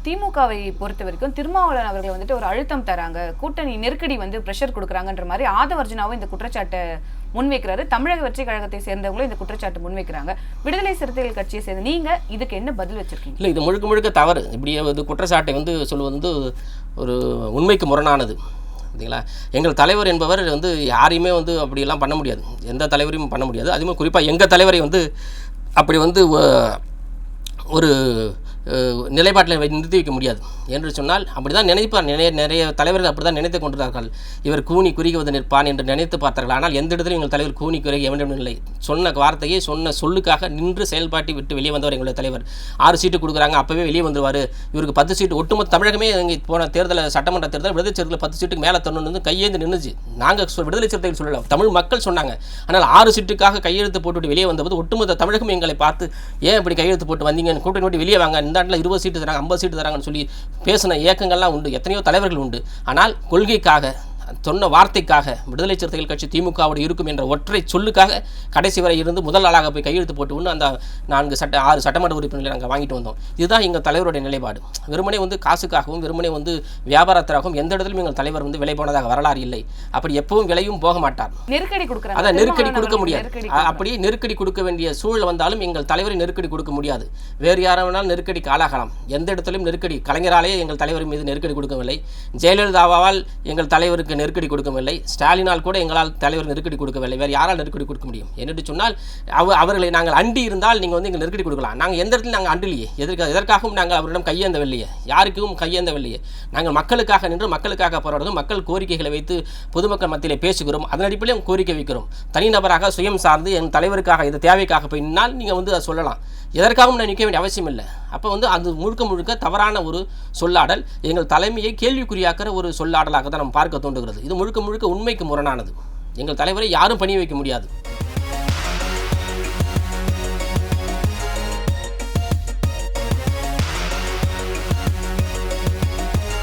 திமுகவை பொறுத்த வரைக்கும் திருமாவளவன் அவர்கள் வந்துட்டு ஒரு அழுத்தம் தராங்க, கூட்டணி நெருக்கடி வந்து பிரஷர் கொடுக்குறாங்கன்ற மாதிரி ஆதவர்ஜுனாவும் இந்த குற்றச்சாட்டை முன்வைக்கிறாரு. தமிழக வெற்றி கழகத்தை சேர்ந்தவங்களும் இந்த குற்றச்சாட்டு முன்வைக்கிறாங்க. விடுதலை சிறுத்தைகள் கட்சியை சேர்ந்து நீங்க இதுக்கு என்ன பதில் வச்சிருக்கீங்க? இல்லை, இது முழுக்க முழுக்க தவறு. இப்படி வந்து குற்றச்சாட்டை வந்து சொல்வது வந்து ஒரு உண்மைக்கு முரணானது. சரிங்களா? எங்கள் தலைவர் என்பவர் வந்து யாரையுமே வந்து அப்படியெல்லாம் பண்ண முடியாது, எந்த தலைவரையும் பண்ண முடியாது. அதுவும் குறிப்பாக எங்கள் தலைவரை வந்து அப்படி வந்து ஒரு நிலைப்பாட்டில் நிறுத்தி வைக்க முடியாது என்று சொன்னால் அப்படி தான் நினைப்பார். நிறைய தலைவர்கள் அப்படி தான் நினைத்து கொண்டிருந்தார்கள். இவர் கூனி குறுகுவது நிற்பான் என்று நினைத்து பார்த்தார்கள். ஆனால் எந்த இடத்திலும் எங்கள் தலைவர் கூனி குறுகி எவனிடம் இல்லை. சொன்ன வார்த்தையை சொன்ன சொல்லுக்காக நின்று செயல்பாட்டை விட்டு வெளியே வந்தவர் எங்களுடைய தலைவர். 6 சீட்டு கொடுக்குறாங்க, அப்போவே வெளியே வந்துடுவார். இவருக்கு 10 சீட்டு ஒட்டுமொத்த தமிழகமே இங்கே போன தேர்தல், சட்டமன்ற தேர்தல் விடுதலை சிறுத்தைகள் 10 சீட்டுக்கு மேலே தரணுன்னு கையேந்து நின்றுச்சு. நாங்கள் விடுதலை சிறுத்தைகள் சொல்லலாம், தமிழ் மக்கள் சொன்னாங்க. ஆனால் 6 சீட்டுக்காக கையெழுத்து போட்டுவிட்டு வெளியே வந்தபோது ஒட்டுமொத்த தமிழகம் எங்களை பார்த்து ஏன் இப்படி கையெழுத்து போட்டு வந்தீங்கன்னு கூட்டணி விட்டு வெளியே வாங்க, இந்த இடத்துல 20 சீட்டு தராங்க, 50 சீட்டு தராங்கன்னு சொல்லி பேசின இயக்கங்கள்லாம் உண்டு, எத்தனையோ தலைவர்கள் உண்டு. ஆனால் கொள்கைக்காக சொன்ன வார்த்தைக்காக விடுதலை சிறுத்தைகள் கட்சி திமுகவோடு இருக்கும் என்ற ஒற்றை சொல்லுக்காக கடைசி வரை இருந்து முதல் ஆளாக போய் கையெழுத்து போட்டு ஒன்று அந்த 6 சட்டமன்ற உறுப்பினர்களை நாங்கள் வாங்கிட்டு வந்தோம். இதுதான் எங்கள் தலைவருடைய நிலைப்பாடு. வெறுமனே வந்து காசுக்காகவும் வெறுமனே வந்து வியாபாரத்திற்காகவும் எந்த இடத்திலும் எங்கள் தலைவர் வந்து விலை போனதாக வரலாறு இல்லை. அப்படி எப்பவும் விலையும் போக மாட்டார். நெருக்கடி கொடுக்குறாங்க, அதான் நெருக்கடி கொடுக்க முடியாது. அப்படியே நெருக்கடி கொடுக்க வேண்டிய சூழல் வந்தாலும் எங்கள் தலைவரை நெருக்கடி கொடுக்க முடியாது. வேறு யாராவது நெருக்கடிக்கு ஆளாகலாம். எந்த இடத்திலும் நெருக்கடி கலைஞராலே எங்கள் தலைவர் மீது நெருக்கடி கொடுக்கவில்லை. ஜெயலலிதாவால் எங்கள் தலைவருக்கு நெருக்கடி கொடுக்கவில்லை. ஸ்டாலினால் கூட எங்களால் தலைவர் நெருக்கடி கொடுக்கவில்லை. வேறு யாரால் நெருக்கடி கொடுக்க முடியும் என்று சொன்னால் அவர்களை நாங்கள் அண்டி இருந்தால் நீங்கள் வந்து எங்கள் நெருக்கடி கொடுக்கலாம். நாங்கள் எந்த இடத்துல நாங்கள் அண்டிலையே, எதற்காகவும் நாங்கள் அவரிடம் கையேந்தவில்லையே, யாருக்கும் கையேந்தவில்லையே. நாங்கள் மக்களுக்காக நின்று மக்களுக்காக போராடுகிறோம், மக்கள் கோரிக்கைகளை வைத்து பொதுமக்கள் மத்தியிலே பேசுகிறோம். அதன் அடிப்படையில் கோரிக்கை வைக்கிறோம். தனிநபராக சுயம் சார்ந்து என் தலைவருக்காக இது தேவைக்காக போய் நின்னால் நீங்கள் வந்து அதை சொல்லலாம். எதற்காகவும் நான் நிற்க வேண்டிய அவசியம் இல்லை. அப்போ வந்து அது முழுக்க தவறான ஒரு சொல்லாடல், எங்கள் தலைமையை கேள்விக்குறியாக்கிற ஒரு சொல்லாடலாக தான் நம்ம பார்க்க தோன்றுகிறது. இது முழுக்க உண்மைக்கு முரணானது. எங்கள் தலைவரை யாரும் பணி வைக்க முடியாது.